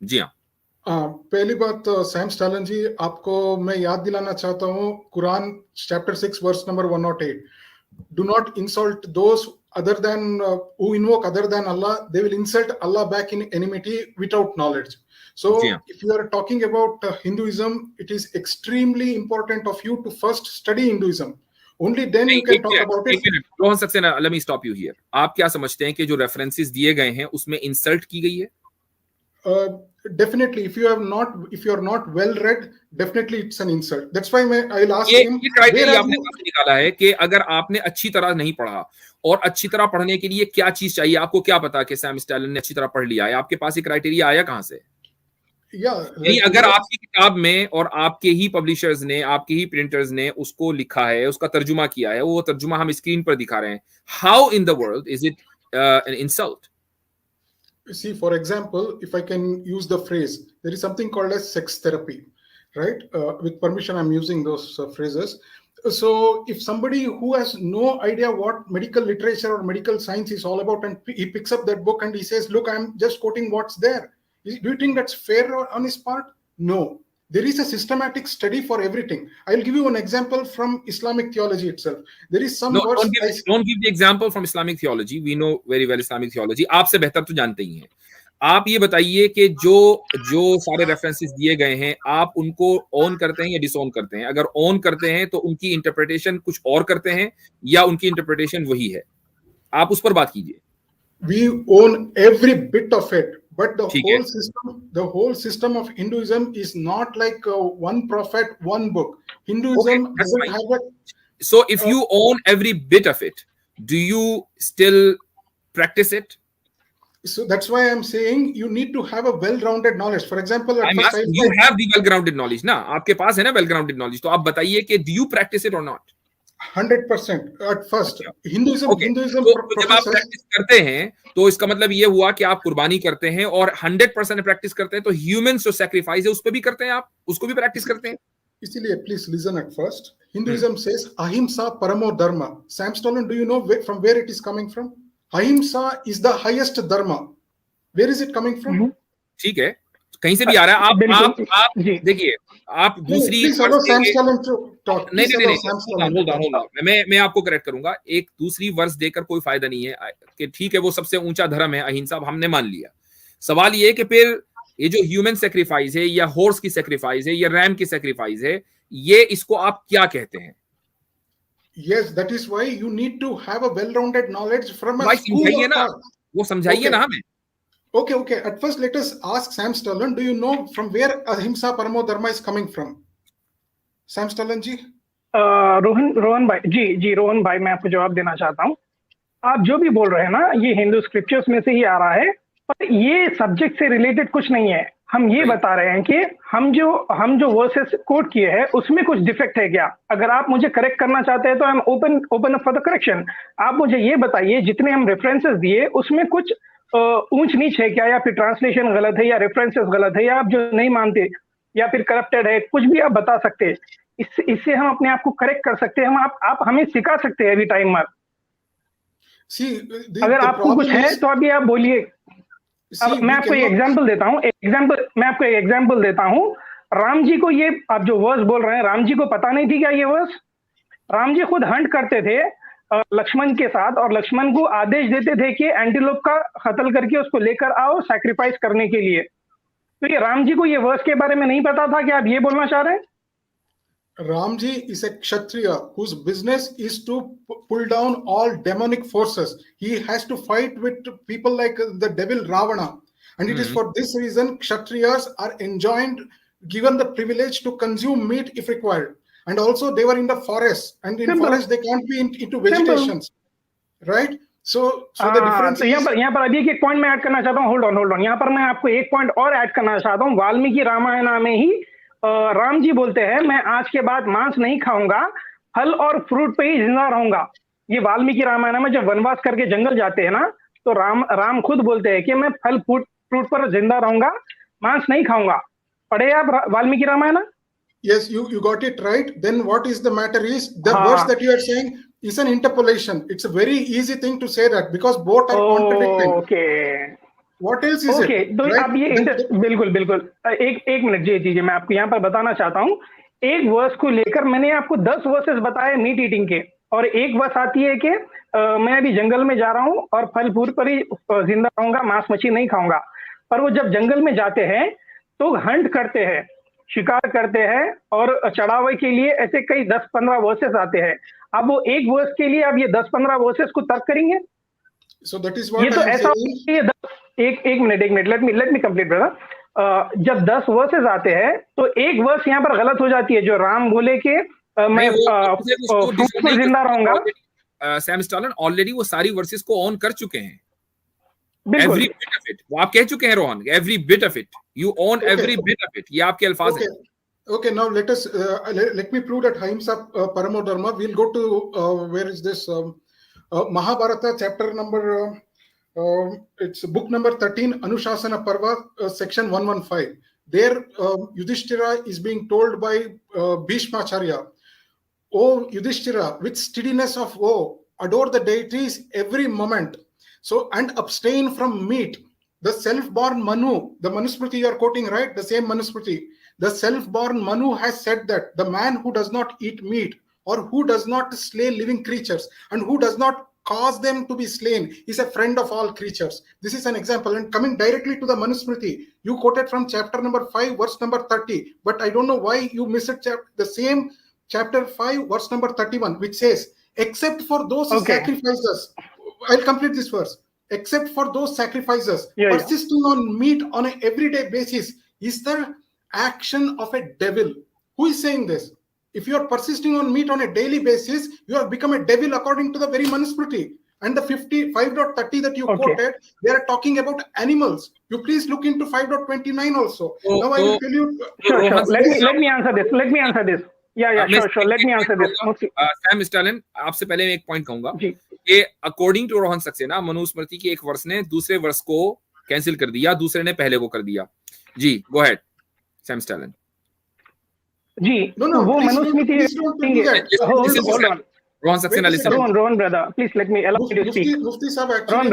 जी हाँ। पहली बात सैम स्टालिन जी, आपको मैं याद दिलाना चाहता हूँ, Quran chapter 6 verse number 108, do not insult those other than who invoke other than Allah, they will insult Allah back in enmity without knowledge. So जी हाँ। if you are talking about Hinduism, it is extremely important of you to first study Hinduism. Only then you can talk about it. एक minute, Rohan Saxena, let me stop you here. आप क्या समझते हैं कि जो references दिए गए हैं उसमें इंसल्ट की गई है? Definitely, if you are not well read, definitely it's an insult. That's why I'll ask ये him, क्राइटेरिया आपने कहाँ से निकाला है कि अगर आपने अच्छी तरह नहीं पढ़ा, और अच्छी तरह पढ़ने के लिए क्या चीज चाहिए? आपको क्या पता कि सैम स्टालिन ने अच्छी तरह पढ़ लिया है? आपके पास ये क्राइटेरिया आया कहाँ से? नहीं, अगर आपकी किताब में और आपके ही पब्लिशर्स ने, आपके ही प्रिंटर्स ने उसको लिखा है, उसका तर्जुमा किया है, वो तर्जुमा हम स्क्रीन पर दिखा रहे हैं, how in the world is it an insult? See, for example, if I can use the phrase, there is something called as sex therapy, right? With permission, I'm using those phrases. So if somebody who has no idea what medical literature or medical science is all about, and he picks up that book and he says, look, I'm just quoting what's there, do you think that's fair on his part? No. There is a systematic study for everything. I'll give you an example from Islamic theology itself. There is some words. Don't give the example from Islamic theology. We know very well Islamic theology. आपसे बेहतर तो जानते ही हैं। आप ये बताइए कि जो सारे रेफरेंसेस दिए गए हैं, आप उनको ऑन करते हैं या डिसऑन करते हैं? अगर ऑन करते हैं तो उनकी इंटरप्रिटेशन कुछ और करते हैं या उनकी इंटरप्रिटेशन वही है? आप उस पर बात कीजिए। We own every bit of it, but the whole system of Hinduism is not like one prophet, one book. Hinduism doesn't have a. So if you own every bit of it, do you still practice it? So that's why I'm saying you need to have a well-rounded knowledge. For example, you have the well-grounded knowledge ना, आपके पास है ना well-grounded knowledge, तो आप बताइए कि do you practice it or not? 100% at first. Hinduism तो जब आप प्रैक्टिस करते हैं तो इसका मतलब ये हुआ कि आप कुर्बानी करते हैं, और 100% प्रैक्टिस करते हैं तो ह्यूमन जो सैक्रिफाइस है उस पर भी करते हैं, आप उसको भी प्रैक्टिस करते हैं? इसीलिए please listen at first. Hinduism says ahimsa paramo dharma. Sam Stolin, do you know from where it is coming from? Ahimsa is the highest dharma. Where is it coming from? ठीक है, कहीं से भी आ रहा है। आप देखिए, आप दूसरी मैं आपको करेक्ट करूंगा। एक दूसरी वर्स देकर कोई फायदा नहीं है कि ठीक है वो सबसे ऊंचा धर्म है अहिंसा, हमने मान लिया। सवाल ये है कि फिर ये जो ह्यूमन सेक्रीफाइस है या हॉर्स की सेक्रीफाइस है या रैम की सेक्रीफाइस है, ये इसको आप क्या कहते हैं? Yes, that is why you need to have a well-rounded knowledge from a school of thought. वो समझाइए ना हमें। Okay. At first, let us ask Sam Stolin. Do you know from where ahimsa paramo dharma is coming from? Sam Stolin जी? रोहन भाई जी रोहन भाई, मैं आपको जवाब देना चाहता हूँ। आप जो भी बोल रहे हैं ना, ये हिंदू स्क्रिप्चर्स में से ही आ रहा है, पर ये सब्जेक्ट से रिलेटेड कुछ नहीं है। हम ये बता रहे हैं कि हम जो वर्सेस कोट किए हैं उसमें कुछ डिफेक्ट है क्या? अगर आप मुझे करेक्ट करना चाहते हैं तो I am open up for the correction. आप मुझे ये बताइए, जितने हम रेफरेंसेस दिए उसमें कुछ ऊंच नीच है क्या, या फिर ट्रांसलेशन गलत है, या रेफरेंसेस गलत है, या आप जो नहीं मानते, या फिर करप्टेड है, कुछ भी आप बता सकते हैं। इससे हम अपने आप को करेक्ट कर सकते हैं। आप हमें सिखा सकते हैं एवरी टाइम। अगर आपको कुछ है तो अभी आप बोलिए। अब मैं आपको एक एग्जांपल देता हूँ। राम जी को ये आप जो वर्स बोल रहे हैं, राम जी को पता नहीं थी क्या ये वर्स? राम जी खुद हंट करते थे लक्ष्मण के साथ, और लक्ष्मण को आदेश देते थे कि एंटीलोप का कत्ल करके उसको लेकर आओ सैक्रिफाइस करने के लिए। तो ये राम जी को ये वर्स के बारे में नहीं पता था? क्या आप ये बोलना चाह रहे हैं? Ramji is a Kshatriya whose business is to pull down all demonic forces. He has to fight with people like the devil Ravana. And it is for this reason Kshatriyas are given the privilege to consume meat if required. And also they were in the forest. And in forest they can't be into vegetations. Right? So the difference is... यहाँ पर अभी एक point मैं add करना चाहता हूँ। Hold on. यहाँ पर मैं आपको एक पॉइंट और ऐड करना चाहता हूँ। वाल्मीकि रामायण में ही राम जी बोलते हैं, मैं आज के बाद मांस नहीं खाऊंगा, फल और फ्रूट पे ही जिंदा रहूंगा। ये वाल्मीकि रामायण में जब वनवास करके जंगल जाते हैं ना, तो राम खुद बोलते हैं कि मैं फल फ्रूट पर जिंदा रहूंगा, मांस नहीं खाऊंगा। पढ़े आप Valmiki Ramayan? Yes, you got it right. Then what is the matter is the words that you are saying is an interpolation. It's a very easy thing to say that because both are contradicting. Okay. What else is okay, it? तो Right? आप ये बिल्कुल बिल्कुल एक minute जी मैं आपको यहाँ पर बताना चाहता हूँ। एक वर्स को लेकर मैंने आपको 10 वर्सेस बताए मीट ईटिंग के, और एक वर्स आती है कि मैं अभी जंगल में जा रहा हूँ और फल फूल पर ही जिंदा रहूंगा, मांस मछली नहीं खाऊंगा। पर वो जब जंगल में जाते हैं तो हंट करते हैं, शिकार करते हैं, और चढ़ावे के लिए ऐसे कई 10-15 वर्सेस आते हैं। अब वो एक वर्स के लिए आप ये 10-15 वर्सेस को तर्क करेंगे? So that is what ये तो I am ऐसा saying. एक minute let me complete brother. जब 10 वर्सेस आते हैं तो एक वर्स यहाँ पर गलत हो जाती है, जो राम बोले कि मैं फ्रूटफुल जिंदा रहूंगा। सैम स्टैलन ऑलरेडी वो सारी वर्सेस को ऑन कर चुके हैं, बिल्कुल एवरी बिट ऑफ इट। वो आप कह चुके हैं Rohan, every bit of it, you own every bit of it, ये आपके अल्फाज हैं। Okay, now let me prove that Ahimsa Paramo Dharma. We'll go to where is this Mahabharata chapter number it's book number 13, Anushasana Parva, section 115. There Yudhishthira is being told by Bhishmacharya, "O Yudhishthira, with steadiness of adore the deities every moment, so and abstain from meat." The self-born Manu, the Manusmriti you are quoting, right? The same Manusmriti. The self-born Manu has said that the man who does not eat meat, or who does not slay living creatures, and who does not cause them to be slain, is a friend of all creatures. This is an example. And coming directly to the Manusmriti, you quoted from chapter number 5, verse number 30. But I don't know why you missed the same chapter 5, verse number 31, which says, "Except for those sacrifices," I'll complete this verse. "Except for those sacrifices, persisting on meat on an everyday basis is the action of a devil." Who is saying this? If you are persisting on meat on a daily basis, you have become a devil according to the very Manusmriti. And the 5.30 that you quoted, they are talking about animals. You please look into 5.29 also. Now I will tell you. Sure. Let me answer this. Yeah, sure. Let me answer this. Sam Stalin, आपसे पहले मैं एक point कहूंगा कि according to Rohan Saxena, Manusmriti की एक verse ने दूसरे वर्स को कैंसिल कर दिया, दूसरे ने पहले को कर दिया। जी, गो अहेड सैम स्टैलिन। जी, वो Manusmriti Rohan Saxena, listen. Rohan brother, please let me allow me to speak. Mufti sahab, actually,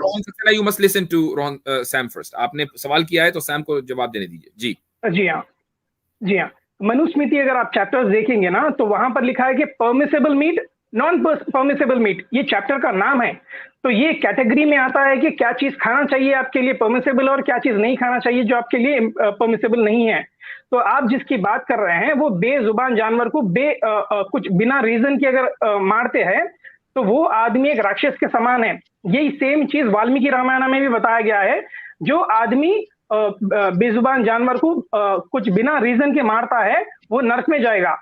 Rohan Saxena, you must listen to Rohan Sam first. आपने सवाल किया है तो सैम को जवाब देने दीजिए। जी हाँ। मनुस्मृति अगर आप चैप्टर्स देखेंगे ना, तो वहां पर लिखा है कि permissible meat, non permissible meat, ये चैप्टर का नाम है। तो ये कैटेगरी में आता है कि क्या चीज खाना चाहिए आपके लिए परमिसेबल, और क्या चीज नहीं खाना चाहिए जो आपके लिए परमिसेबल नहीं है। तो आप जिसकी बात कर रहे हैं वो बेजुबान जानवर को कुछ बिना रीजन के अगर मारते हैं तो वो आदमी एक राक्षस के समान है। यही सेम चीज वाल्मीकि रामायण में भी बताया गया है। जो आदमी बेजुबान जानवर को कुछ बिना रीजन के मारता है वो नरक में जाएगा।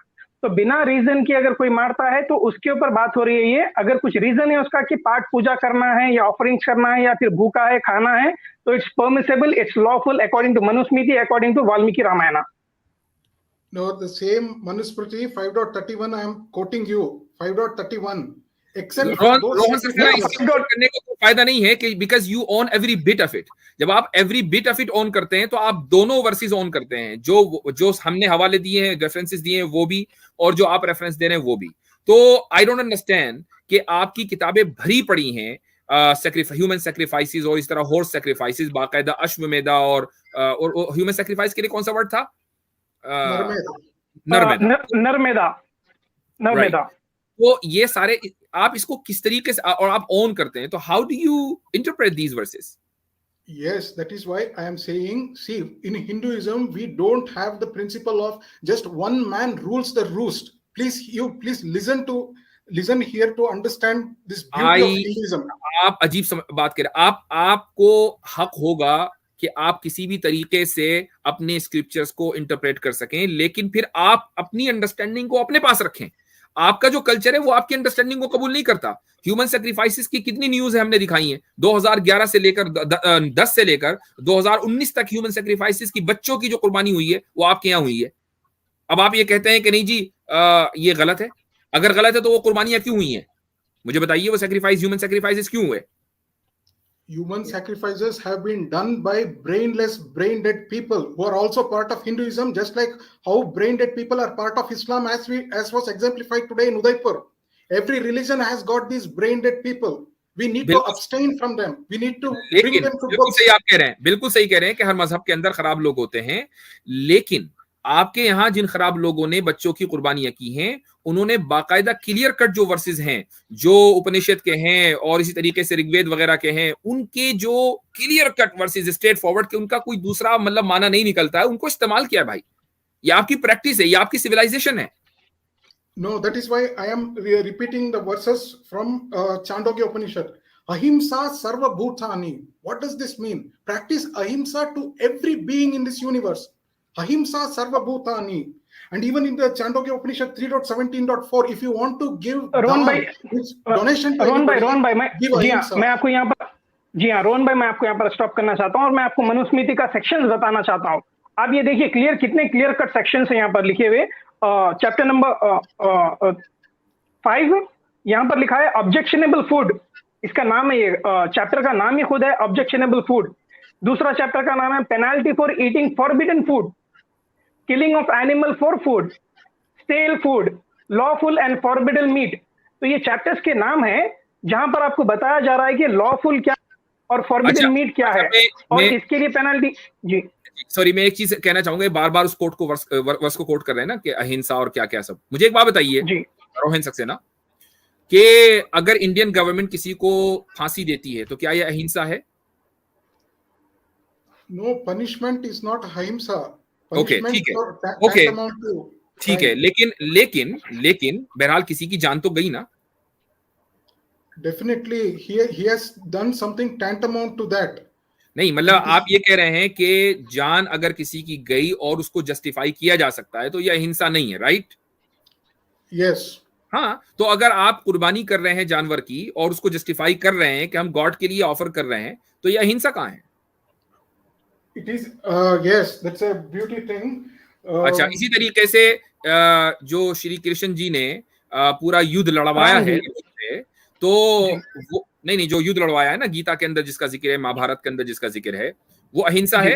तो बिना रीजन के अगर कोई मारता है तो उसके ऊपर बात हो रही है ये। अगर कुछ रीजन है उसका कि पाठ पूजा करना है या ऑफरिंग्स करना है या फिर भूखा है, खाना है, तो it's permissible, it's lawful according to Manusmriti, according to Valmiki Ramayana. No, the same Manusmriti 5.31 I am quoting you, 5.31. Except Rohan Saxena, करने का कोई फायदा नहीं है कि because you own every bit of it. जब आप every bit of it on करते हैं तो आप दोनों वर्सेस ऑन करते हैं, जो हमने हवाले दिए हैं, रेफरेंसेस दिए हैं वो भी, और जो आप रेफरेंस दे रहे हैं वो भी। तो आई डोंट अंडरस्टैंड कि आपकी किताबें भरी पड़ी हैं ह्यूमन सैक्रिफाइसेस और इस तरह हॉर्स सैक्रिफाइसेस, बाकायदा अश्वमेधा और ह्यूमन सैक्रिफाइस के लिए कौन सा वर्ड था? नरमेदा। तो ये सारे आप इसको किस तरीके से और आप ऑन करते हैं, तो how do you interpret these versus? Yes, that is why I am saying, see, in Hinduism we don't have the principle of just one man rules the roost. Please listen here to understand this beauty of Hinduism. आप अजीब बात कर रहे हैं। आपको हक होगा कि आप किसी भी तरीके से अपने स्क्रिप्चर्स को इंटरप्रेट कर सकें, लेकिन फिर आप अपनी अंडरस्टैंडिंग को अपने पास रखें। आपका जो कल्चर है वो आपकी अंडरस्टैंडिंग को कबूल नहीं करता। ह्यूमन सैक्रिफाइसेस की कितनी न्यूज है हमने दिखाई है, 2011 से लेकर 10 से लेकर 2019 तक ह्यूमन सैक्रिफाइसेस की बच्चों की जो कुर्बानी हुई है वो आपके यहाँ हुई है। अब आप ये कहते हैं कि नहीं जी ये गलत है। अगर गलत है तो वो कुर्बानियां क्यों हुई हैं? मुझे बताइए, वो सैक्रिफाइस, ह्यूमन सैक्रिफाइसेस क्यों हुए? Human sacrifices have been done by brainless, brain-dead people who are also part of Hinduism, just like how brain-dead people are part of Islam, as was exemplified today in Udaipur. Every religion has got these brain-dead people, We need to abstain from them. We need to bring them to बिल्कुल सही आप कह रहे हैं, बिल्कुल सही कह रहे हैं कि हर मजहब के अंदर खराब लोग होते हैं, लेकिन आपके यहाँ जिन खराब लोगों ने बच्चों की कुर्बानियां की हैं, उन्होंने बाकायदा क्लियर कट जो वर्सेस हैं, जो उपनिषद के हैं और इसी तरीके से ऋग्वेद वगैरह के हैं, उनके जो clear cut versus straight forward के उनका कोई दूसरा मतलब माना नहीं निकलता है, उनको इस्तेमाल किया भाई। ये आपकी प्रैक्टिस है, ये आपकी सिविलाइजेशन है। No, that is why I am repeating the verses from Chandogya Upanishad. Ahimsa sarva bhutani. What does this mean? Practice ahimsa to every being in this universe. Ahimsa sarva bhutani. And even in the Chandogya Upanishad 3.17.4, if you want to give donation to Rohan भाई मैं आपको यहाँ पर रोहन भाई मैं आपको यहाँ पर स्टॉप करना चाहता हूँ और मैं आपको मनुस्मृति का सेक्शन बताना चाहता हूँ। आप ये देखिए कितने क्लियर कट सेक्शन है यहाँ पर लिखे हुए। चैप्टर नंबर 5 यहाँ पर लिखा है ऑब्जेक्शनेबल फूड, इसका नाम है, ये चैप्टर का नाम ही खुद है ऑब्जेक्शनेबल फूड। दूसरा चैप्टर का नाम है penalty for eating forbidden food, killing of animal for food, stale food, lawful and forbidden meat. तो ये चैप्टर्स के नाम है जहां पर आपको बताया जा रहा है कि लॉफुल क्या और फॉरबिडन मीट क्या है और इसके लिए पेनाल्टी। जी सॉरी, मैं एक चीज कहना चाहूंगा, बार बार उस कोट को वर्स को कोट कर रहे हैं ना कि अहिंसा और क्या क्या सब। मुझे एक बात बताइए रोहन सक्सेना, कि अगर इंडियन गवर्नमेंट किसी को फांसी देती है तो क्या यह अहिंसा है? नो, पनिशमेंट इज नॉट अहिंसा। ओके ठीक है, लेकिन बहरहाल किसी की जान तो गई ना। Definitely he has done something tantamount to that. नहीं मतलब आप ये कह रहे हैं कि जान अगर किसी की गई और उसको जस्टिफाई किया जा सकता है तो यह अहिंसा नहीं है, राइट? यस। हाँ, तो अगर आप कुर्बानी कर रहे हैं जानवर की और उसको जस्टिफाई कर रहे हैं कि हम गॉड के लिए ऑफर कर रहे हैं, तो यह अहिंसा कहाँ है? It is yes, that's a beauty thing. अच्छा, इसी तरीके से जो श्री कृष्ण जी ने पूरा युद्ध लड़वाया है, तो वो नहीं जो युद्ध लड़वाया है ना गीता के अंदर जिसका जिक्र है, महाभारत के अंदर जिसका जिक्र है, वो अहिंसा है?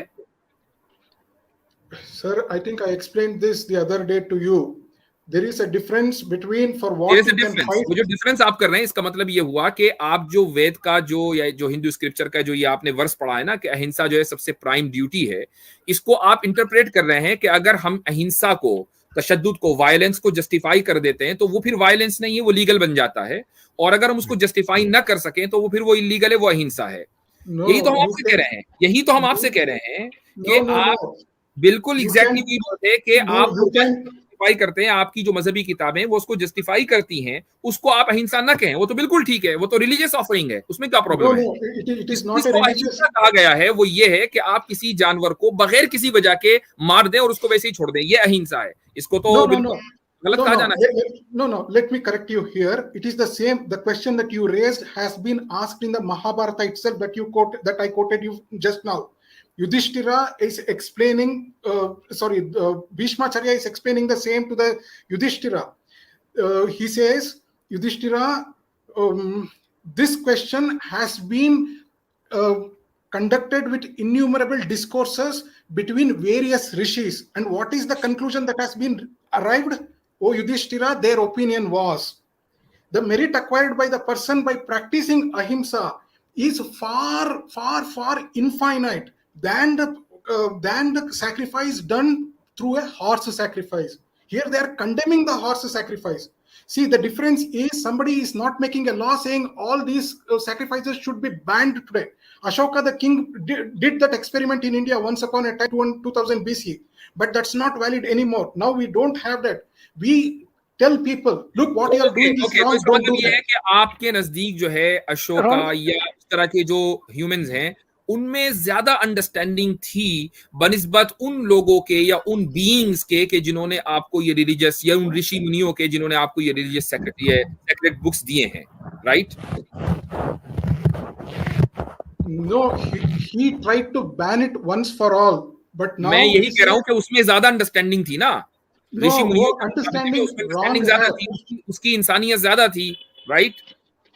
Sir, I think I explained this the other day to you. There is a difference between for what you can fight. वो जो डिफरेंस आप कर रहे हैं, इसका मतलब ये हुआ कि आप जो वेद का जो हिंदू स्क्रिप्चर का जो ये आपने वर्स पढ़ा है ना कि अहिंसा जो है सबसे प्राइम ड्यूटी है, इसको आप इंटरप्रेट कर रहे हैं कि अगर हम अहिंसा को, तशद्दुद को, वायलेंस को जस्टिफाई कर देते हैं तो वो फिर वायलेंस नहीं है, वो लीगल बन जाता है, और अगर हम उसको जस्टिफाई ना कर सकें तो वो फिर वो इलीगल है, वो अहिंसा है। यही तो हम आपसे कह रहे हैं, यही तो हम आपसे कह रहे हैं कि आप बिल्कुल एग्जैक्टली वही बात है कि आप जस्टिफाई करते हैं, आपकी जो मजहबी किताबें वो उसको जस्टिफाई करती हैं, उसको आप अहिंसा ना कहें, वो तो बिल्कुल ठीक है, वो तो रिलीजियस ऑफरिंग है, उसमें क्या प्रॉब्लम है? जिसको अहिंसा कहा गया है वो ये है कि आप किसी जानवर को बगैर किसी वजह के मार दें और उसको वैसे ही छोड़ दें, ये अहिंसा है। इसको तो गलत कहा जाना है। No, let me correct you here. It is the same. The question that you raised has been asked in the Mahabharata itself that I quoted you just now. Yudhishthira is explaining, Bhishmacharya is explaining the same to the Yudhishthira. He says, Yudhishthira, this question has been conducted with innumerable discourses between various rishis. And what is the conclusion that has been arrived? O Yudhishthira, their opinion was the merit acquired by the person by practicing ahimsa is far, far, far infinite than the sacrifice done through a horse sacrifice. Here they are condemning the horse sacrifice. See, the difference is somebody is not making a law saying all these sacrifices should be banned today. Ashoka the king did that experiment in India once upon a time, 2000 BC, but that's not valid anymore. Now we don't have that. We tell people, look, what you are doing is wrong. तो मतलब ये है कि आपके नजदीक जो है अशोका या इस तरह के जो ह्यूमंस हैं उनमें ज्यादा अंडरस्टैंडिंग थी बनिस्बत उन लोगों के या उन बीइंग्स के कि जिन्होंने आपको ये रिलीजियस, या उन ऋषि मुनियों के जिन्होंने आपको ये रिलीजियस सेक्रेट बुक्स दिए हैं, right? No, he tried to ban it once for all, but now मैं यही कह रहा हूं कि उसमें ज्यादा अंडरस्टैंडिंग थी ना, ऋषि मुनियों की अंडरस्टैंडिंग ज्यादा थी, उसकी इंसानियत ज्यादा थी, राइट?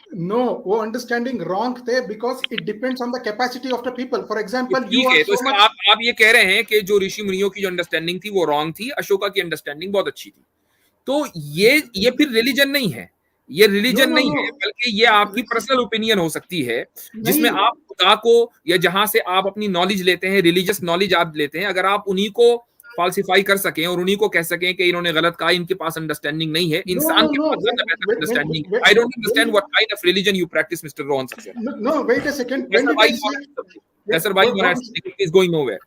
No, वो अंडरस्टैंडिंग रॉन्ग थे because it depends on the capacity of the people. For example, you are so much... आप ये कह रहे हैं कि जो ऋषि मुनियों की जो अंडरस्टैंडिंग थी वो रॉन्ग थी, अशोका की अंडरस्टैंडिंग बहुत अच्छी थी, तो ये फिर रिलीजन नहीं है, ये रिलीजन नहीं है, बल्कि ये आपकी पर्सनल ओपिनियन हो सकती है, जिसमें आप खुदा को या जहां से आप अपनी नॉलेज लेते हैं, रिलीजियस नॉलेज आप लेते हैं, अगर आप उन्हीं को फाल्सिफाई कर सकें और उन्हीं को कह सकें कि इन्होंने गलत कहा, इनके पास अंडरस्टैंडिंग नहीं है, इंसान के पास ज्यादा बेहतर understanding. I don't understand what kind of religion you practice mister Rohan Saxena. No, wait a second. When did I say? Sir, why you are is going nowhere?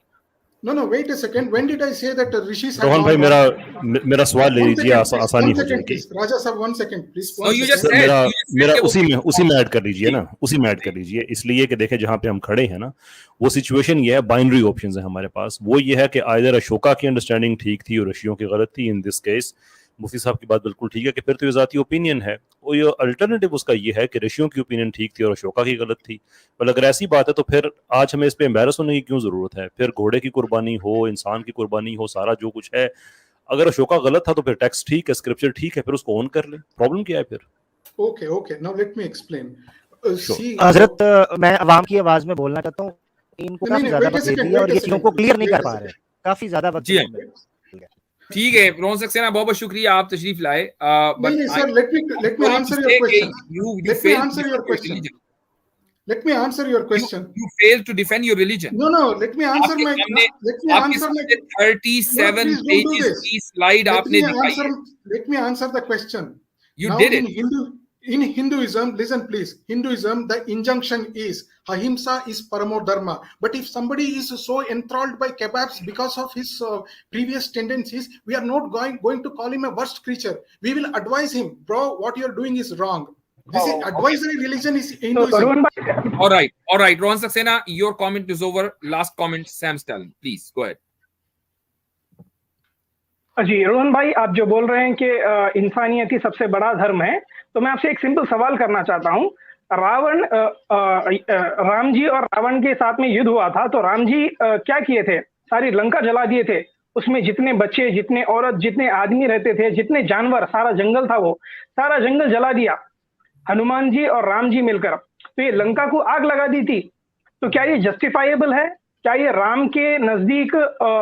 No, wait a second. When did I say that rishis have Rohan भाई मेरा सवाल ले लीजिए, आसानी हो जाएगी। राजा साहब 1 second please। No, you just said, मेरा उसी में ऐड कर लीजिए ना, उसी में ऐड कर लीजिए, इसलिए कि देखें जहां पे हम खड़े हैं ना, वो सिचुएशन ये है, बाइनरी ऑप्शंस है हमारे पास। वो ये है कि आइदर अशोका की अंडरस्टैंडिंग ठीक थी और ऋषियों की गलत थी। इन दिस केस मुफ्ती साहब की बात बिल्कुल ठीक है कि फिर तो ये ज़ाती ओपिनियन है, और ये अल्टरनेटिव उसका ये है कि ऋषियों की ओपिनियन ठीक थी और अशोका की गलत थी। पर अगर ऐसी बात है तो फिर आज हमें इस पे एम्बैरस होने की क्यों जरूरत है? फिर घोड़े की कुर्बानी हो, इंसान की कुर्बानी हो, सारा जो कुछ है, अगर अशोका गलत था तो फिर टेक्स्ट ठीक है, स्क्रिप्चर ठीक है, फिर उसको ऑन कर ले, प्रॉब्लम क्या है फिर? Okay now let me explain. हजरत मैं अवाम की आवाज में बोलना चाहता हूँ, इनको काफी ज्यादा वक्त दे दिया और ये चीजों को क्लियर नहीं कर पा रहे, काफी ज्यादा वक्त। ठीक है रोहन सक्सेना, बहुत बहुत शुक्रिया आप तशरीफ लाए। नहीं sir, let me answer your question. Let me answer your question. You failed to defend your religion. No, let me answer my 37 pages की slide आपने दिखाई। Let me answer the question. You did it. In Hinduism, listen please, Hinduism, the injunction is ahimsa is paramo dharma. But if somebody is so enthralled by kebabs because of his previous tendencies, we are not going to call him a worst creature. We will advise him, bro, what you're doing is wrong. This is advisory religion is Hinduism. All right, Rohan Saxena, your comment is over. Last comment, Sam Stalin, please go ahead. जी रोहन भाई, आप जो बोल रहे हैं कि इंसानियत ही सबसे बड़ा धर्म है, तो मैं आपसे एक सिंपल सवाल करना चाहता हूँ। राम जी और रावण के साथ में युद्ध हुआ था, तो राम जी क्या किए थे? सारी लंका जला दिए थे। उसमें जितने बच्चे, जितने औरत, जितने आदमी रहते थे, जितने जानवर, सारा जंगल था, वो सारा जंगल जला दिया हनुमान जी और राम जी मिलकर। तो ये लंका को आग लगा दी थी। तो क्या ये जस्टिफाइबल है? क्या ये राम के नजदीक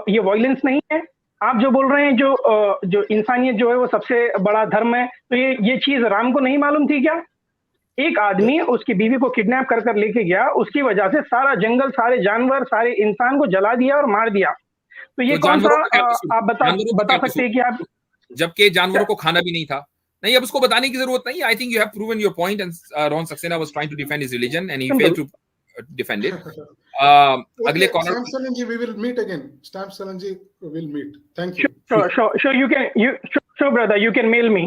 ये वायलेंस नहीं है? आप जो बोल रहे हैं जो इंसानियत जो है वो सबसे बड़ा धर्म है, तो ये चीज राम को नहीं मालूम थी क्या? एक आदमी उसकी बीवी को किडनैप कर लेके गया, उसकी वजह से सारा जंगल, सारे जानवर, सारे इंसान को जला दिया और मार दिया। तो ये कौन सा आप बता सकते हैं कि आप, जबकि जानवरों को खाना भी नहीं था? नहीं, अब उसको बताने की जरूरत नहीं। I think you have proven your point and Rohan Saxena was trying to defend his religion and he failed to defend it. अगले corner Stamp Salanji, we will meet again. Stamp Salanji, we will meet. Thank you. Sure, you can, sure brother, you can mail me.